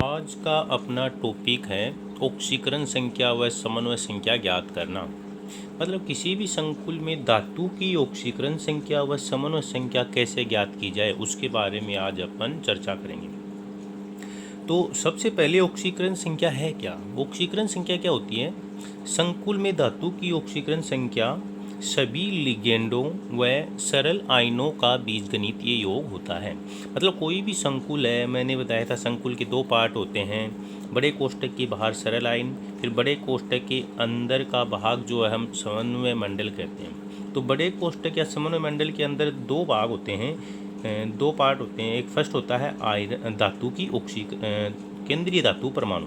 आज का अपना टॉपिक है ऑक्सीकरण संख्या व समन्वय संख्या ज्ञात करना। मतलब किसी भी संकुल में धातु की ऑक्सीकरण संख्या व समन्वय संख्या कैसे ज्ञात की जाए उसके बारे में आज अपन चर्चा करेंगे। तो सबसे पहले ऑक्सीकरण संख्या है क्या? ऑक्सीकरण संख्या क्या होती है? संकुल में धातु की ऑक्सीकरण संख्या सभी लिगेंडों व सरल आयनों का बीजगणितीय योग होता है। मतलब कोई भी संकुल है, मैंने बताया था संकुल के दो पार्ट होते हैं, बड़े कोष्ठक के बाहर सरल आयन, फिर बड़े कोष्ठक के अंदर का भाग जो है हम समन्वय मंडल कहते हैं। तो बड़े कोष्ठक या समन्वय मंडल के अंदर दो भाग होते हैं, दो पार्ट होते हैं। एक फर्स्ट होता है आयरन धातु की केंद्रीय धातु परमाणु,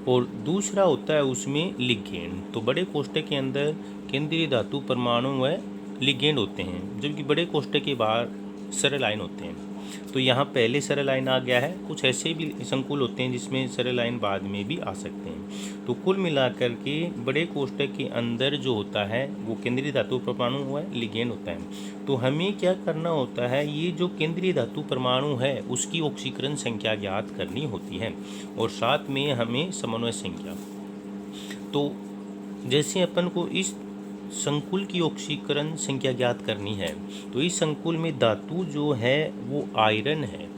और दूसरा होता है उसमें लिगेंड। तो बड़े कोष्ठक के अंदर केंद्रीय धातु परमाणु व लिगेंड होते हैं, जबकि बड़े कोष्ठक के बाहर सरल आयन होते हैं। तो यहाँ पहले सरल आयन आ गया है। कुछ ऐसे भी संकुल होते हैं जिसमें सरल आयन बाद में भी आ सकते हैं। तो कुल मिलाकर के बड़े कोष्ठक के अंदर जो होता है वो केंद्रीय धातु परमाणु व लिगेंड होता है। तो हमें क्या करना होता है, ये जो केंद्रीय धातु परमाणु है उसकी ऑक्सीकरण संख्या ज्ञात करनी होती है, और साथ में हमें समन्वय संख्या। तो जैसे अपन को इस संकुल की ऑक्सीकरण संख्या ज्ञात करनी है, तो इस संकुल में धातु जो है वो आयरन है,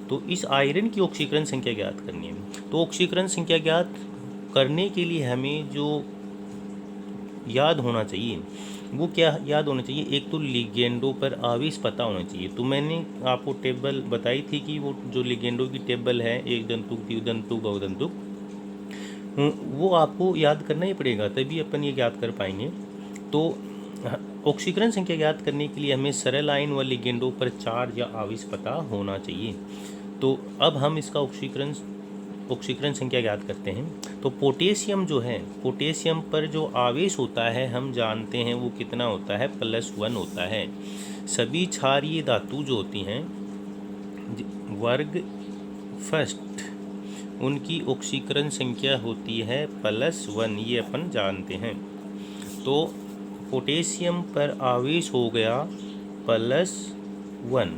तो इस आयरन की ऑक्सीकरण संख्या ज्ञात करनी है। तो ऑक्सीकरण संख्या ज्ञात करने के लिए हमें जो याद होना चाहिए वो क्या याद होना चाहिए? एक तो लिगेंडों पर आवेश पता होना चाहिए। तो मैंने आपको टेबल बताई थी कि वो जो लिगेंडों की टेबल है, एक दंतुक, द्विदंतुक, बहुदंतुक, वो आपको याद करना ही पड़ेगा, तभी अपन ये ज्ञात कर पाएंगे। तो ऑक्सीकरण संख्या ज्ञात करने के लिए हमें सरल आयन व लिगेंडों पर चार्ज या आवेश पता होना चाहिए। तो अब हम इसका ऑक्सीकरण संख्या ज्ञात करते हैं। तो पोटेशियम जो है, पोटेशियम पर जो आवेश होता है हम जानते हैं वो कितना होता है, +1 होता है। सभी क्षारीय धातु जो होती हैं वर्ग फर्स्ट, उनकी ऑक्सीकरण संख्या होती है +1, ये अपन जानते हैं। तो पोटेशियम पर आवेश हो गया +1।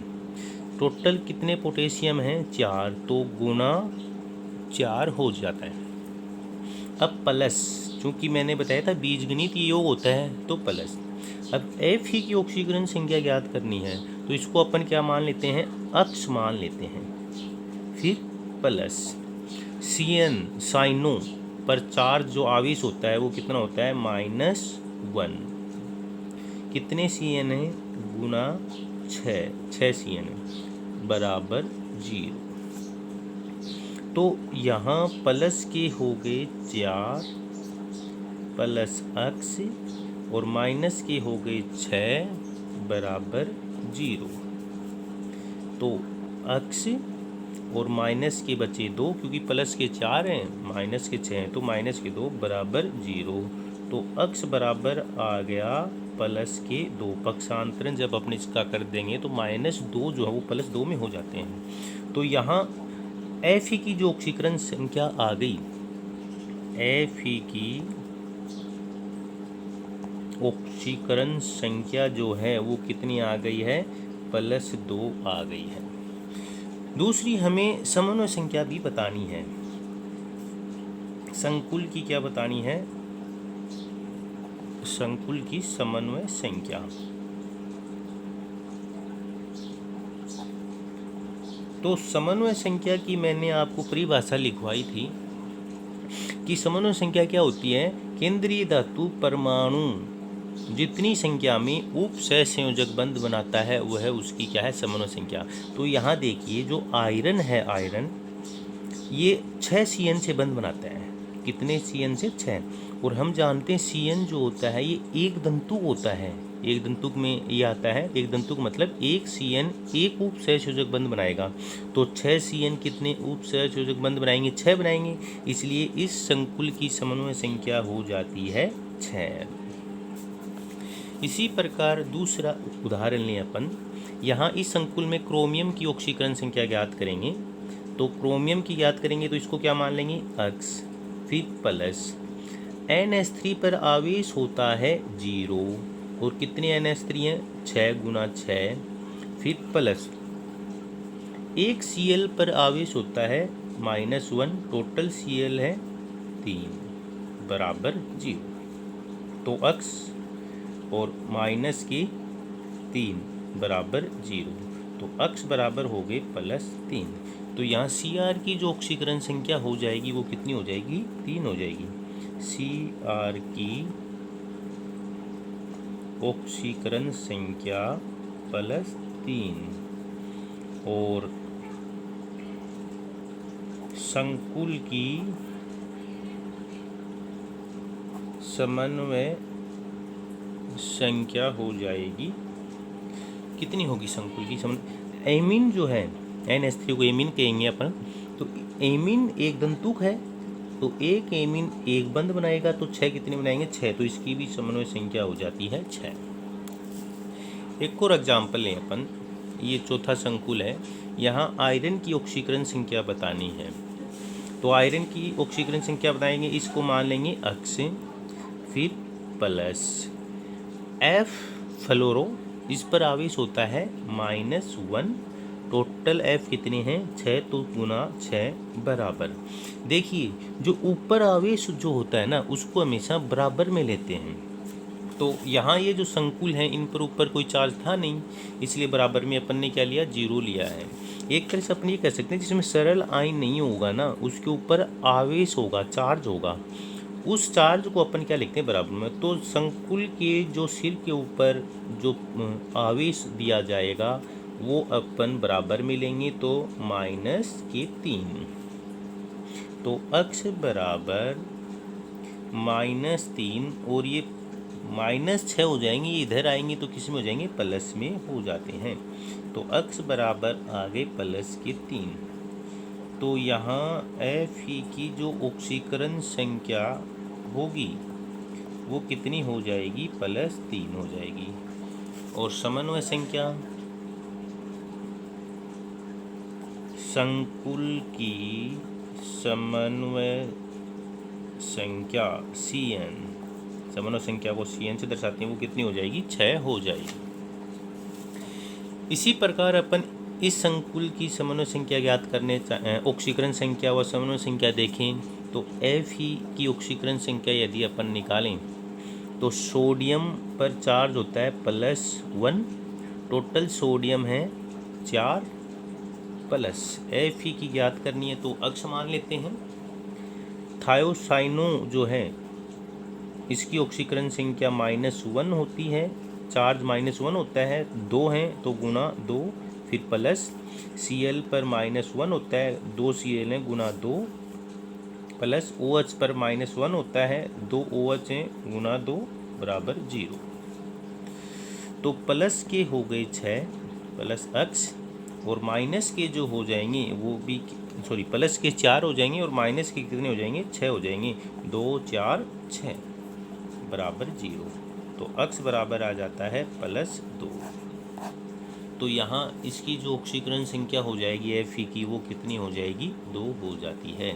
टोटल कितने पोटेशियम हैं? 4, तो गुना 4 हो जाता है। अब प्लस, चूँकि मैंने बताया था बीजगणितीय योग होता है तो प्लस। अब Fe की ऑक्सीकरण संख्या ज्ञात करनी है, तो इसको अपन क्या मान लेते हैं? अक्ष मान लेते हैं। फिर प्लस Cn साइनो पर चार्ज जो आवेश होता है वो कितना होता है? -1। कितने Cn है? गुना 6 Cn बराबर 0। तो यहाँ प्लस के हो गए 4 प्लस अक्ष, और माइनस के हो गए 6 बराबर 0। तो अक्ष और माइनस के बचे 2, क्योंकि प्लस के 4 हैं माइनस के 6 हैं, तो माइनस के 2 बराबर 0। तो अक्ष बराबर आ गया प्लस के 2। पक्षांतरण जब अपने इसका कर देंगे तो -2 जो है वो +2 में हो जाते हैं। तो यहाँ Fe की जो ऑक्सीकरण संख्या आ गई, Fe की ऑक्सीकरण संख्या जो है वो कितनी आ गई है? +2 आ गई है। दूसरी हमें समन्वय संख्या भी बतानी है। संकुल की क्या बतानी है? संकुल की समन्वय संख्या। तो समन्वय संख्या की मैंने आपको परिभाषा लिखवाई थी कि समन्वय संख्या क्या होती है? केंद्रीय धातु परमाणु जितनी संख्या में उप सहसंयोजक बंध बनाता है वह उसकी क्या है? समन्वय संख्या। तो यहाँ देखिए जो आयरन है, आयरन ये 6 Cn से बंध बनाता है। कितने Cn से? 6। और हम जानते हैं Cn जो होता है ये एक दंतुक होता है। एक दंतुक में ये आता है, एक दंतुक मतलब एक Cn एक उप सहसंयोजक बंध बनाएगा। तो 6 Cn कितने उप सहसंयोजक बंध बनाएंगे? 6 बनाएंगे। इसलिए इस संकुल की समन्वय संख्या हो जाती है 6। इसी प्रकार दूसरा उदाहरण लें अपन। यहाँ इस संकुल में क्रोमियम की ऑक्सीकरण संख्या ज्ञात करेंगे। तो क्रोमियम की ज्ञात करेंगे तो इसको क्या मान लेंगे? अक्ष, फिर प्लस NH3 पर आवेश होता है 0, और कितने NH3 हैं? 6 गुना 6, फिर प्लस एक Cl पर आवेश होता है -1 टोटल Cl है 3 बराबर 0। तो अक्स और माइनस की 3 बराबर 0, तो अक्स बराबर हो गए +3। तो यहाँ Cr की जो ऑक्सीकरण संख्या हो जाएगी वो कितनी हो जाएगी? 3 हो जाएगी। Cr की ऑक्सीकरण संख्या +3 और संकुल की समन्वय संख्या हो जाएगी, कितनी होगी संकुल की समन्वय? एमीन जो है NH3 को एमीन कहेंगे अपन, तो एमीन एक दंतुक है, तो एक एमीन एक बंध बनाएगा, तो 6 कितने बनाएंगे? 6, तो इसकी भी समन्वय संख्या हो जाती है 6। एक और एग्जाम्पल लें अपन, ये चौथा संकुल है, यहाँ आयरन की ऑक्सीकरण संख्या बतानी है। तो आयरन की ऑक्सीकरण संख्या बताएंगे, इसको मान लेंगे अक्स, फिर प्लस F फ्लोरो, इस पर आवेश होता है -1, टोटल F कितने हैं? 6, तो गुना 6 बराबर। देखिए जो ऊपर आवेश जो होता है ना उसको हमेशा बराबर में लेते हैं, तो यहाँ ये जो संकुल हैं इन पर ऊपर कोई चार्ज था नहीं, इसलिए बराबर में अपन ने क्या लिया? 0 लिया है। एक तरह से अपन ये कह सकते हैं जिसमें सरल आयन नहीं होगा ना उसके ऊपर आवेश होगा, चार्ज होगा, उस चार्ज को अपन क्या लिखते हैं? बराबर में। तो संकुल के जो सिर के ऊपर जो आवेश दिया जाएगा वो अपन बराबर में लेंगे, तो -3, तो अक्ष बराबर -3 और ये -6 हो जाएंगे, ये इधर आएंगे तो किस में हो जाएंगे? प्लस में हो जाते हैं। तो अक्ष बराबर आगे +3। तो यहाँ Fe की जो ऑक्सीकरण संख्या होगी वो कितनी हो जाएगी? +3 हो जाएगी। और समन्वय संख्या, संकुल की समन्वय संख्या Cn, समन्वय संख्या को Cn से दर्शाते हैं, वो कितनी हो जाएगी? 6 हो जाएगी। इसी प्रकार अपन इस संकुल की समन्वय संख्या ज्ञात करने ऑक्सीकरण संख्या व समन्वय संख्या देखें, तो Fe की ऑक्सीकरण संख्या यदि अपन निकालें तो सोडियम पर चार्ज होता है +1, टोटल सोडियम है 4 प्लस Fe की ज्ञात करनी है तो अक्ष मान लेते हैं। थायोसाइनो जो है इसकी ऑक्सीकरण संख्या -1 होती है, चार्ज -1 होता है, 2 हैं तो गुना 2, फिर प्लस Cl पर -1 होता है, 2 Cl हैं गुना 2, प्लस OH पर -1 होता है, 2 OH हैं गुना 2 बराबर 0। तो प्लस के हो गए 6 प्लस अक्ष, और माइनस के जो हो जाएंगे वो भी प्लस के 4 हो जाएंगे और माइनस के कितने हो जाएंगे? 6 हो जाएंगे, 2 4 6 बराबर 0। तो अक्ष बराबर आ जाता है +2। तो यहाँ इसकी जो ऑक्सीकरण संख्या हो जाएगी Fe की वो कितनी हो जाएगी? 2 हो जाती है।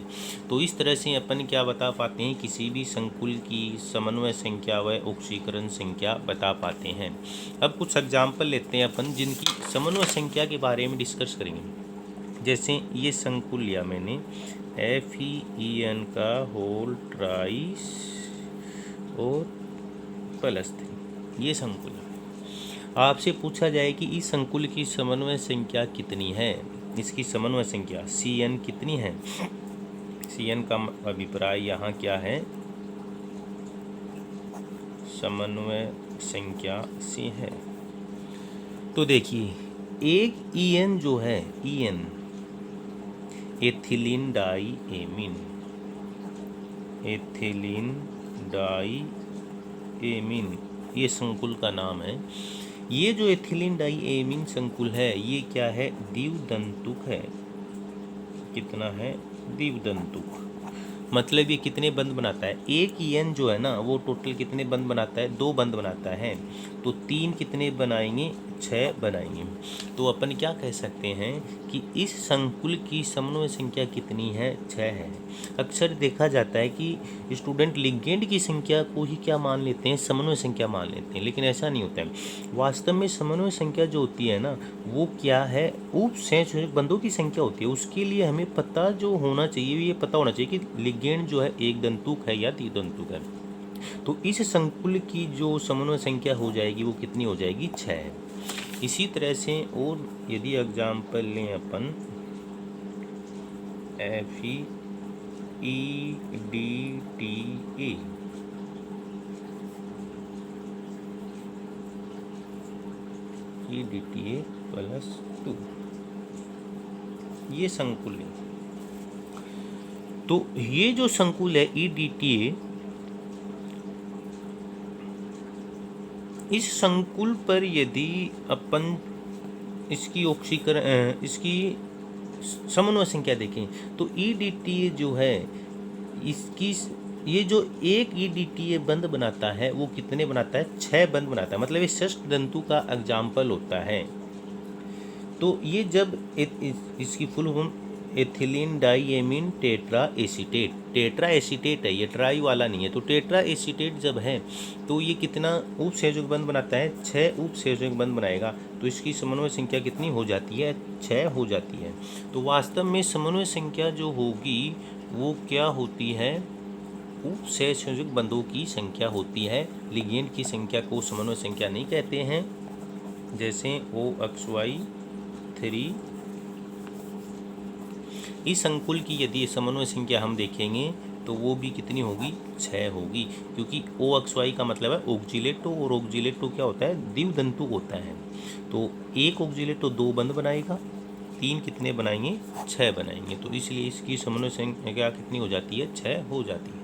तो इस तरह से अपन क्या बता पाते हैं? किसी भी संकुल की समन्वय संख्या व ऑक्सीकरण संख्या बता पाते हैं। अब कुछ एग्जाम्पल लेते हैं अपन जिनकी समन्वय संख्या के बारे में डिस्कस करेंगे। जैसे ये संकुल लिया मैंने FeN का होल ट्राइस और +3, ये संकुल है। आपसे पूछा जाए कि इस संकुल की समन्वय संख्या कितनी है? इसकी समन्वय संख्या Cn कितनी है? Cn का अभिप्राय यहाँ क्या है? समन्वय संख्या से है। तो देखिए एक En जो है En ethylene diamine, ethylene diamine ये संकुल का नाम है। ये जो एथिलीन डाई एमीन संकुल है ये क्या है? द्विदंतुक है। कितना है? द्विदंतुक। मतलब ये कितने बंध बनाता है? एक एन जो है ना वो टोटल कितने बंध बनाता है? 2 बंध बनाता है। तो 3 कितने बनाएंगे? 6 बनाएंगे। तो अपन क्या कह सकते हैं कि इस संकुल की समन्वय संख्या कितनी है? 6 है। अक्सर देखा जाता है कि स्टूडेंट लिगेंड की संख्या को ही क्या मान लेते हैं? समन्वय संख्या मान लेते हैं, लेकिन ऐसा नहीं होता है। वास्तव में समन्वय संख्या जो होती है ना, वो क्या है? उप सहसंयोजक बंधों की संख्या होती है। उसके लिए हमें पता जो होना चाहिए, ये पता होना चाहिए कि लिगेंड जो है एक दंतुक है या द्विदंतुक है। तो इस संकुल की जो समन्वय संख्या हो जाएगी वो कितनी हो जाएगी? 6। इसी तरह से और यदि एग्जाम्पल लें अपन FEEDTA, EDTA +2, ये संकुल है। तो ये जो संकुल है EDTA, इस संकुल पर यदि अपन इसकी समन्वय संख्या देखें तो EDTA जो है, इसकी ये जो एक EDTA बंध बनाता है वो कितने बनाता है? 6 बंध बनाता है। मतलब ये षष्ठ दंतु का एग्जाम्पल होता है। तो ये जब इसकी full form ethylene diamine tetra acetate, tetra acetate है, ये ट्राई वाला नहीं है। तो टेट्रा एसीटेट जब है तो ये कितना उप संयोजक बंध बनाता है? 6 उप संयोजक बंध बनाएगा। तो इसकी समन्वय संख्या कितनी हो जाती है? 6 हो जाती है। तो वास्तव में समन्वय संख्या जो होगी वो क्या होती है? उप सहसंयोजक बंधों की संख्या होती है। लिगेंड की संख्या को समन्वय संख्या नहीं कहते हैं। जैसे OXY3, इस संकुल की यदि समन्वय संख्या हम देखेंगे तो वो भी कितनी होगी? 6 होगी, क्योंकि OXY का मतलब है ऑक्जिलेटो, और ऑक्जिलेटो क्या होता है? द्विदंतु होता है। तो एक ऑक्जिलेटो 2 बंध बनाएगा, 3 कितने बनाएंगे? 6 बनाएंगे। तो इसलिए इसकी समन्वय संख्या कितनी हो जाती है? 6 हो जाती है।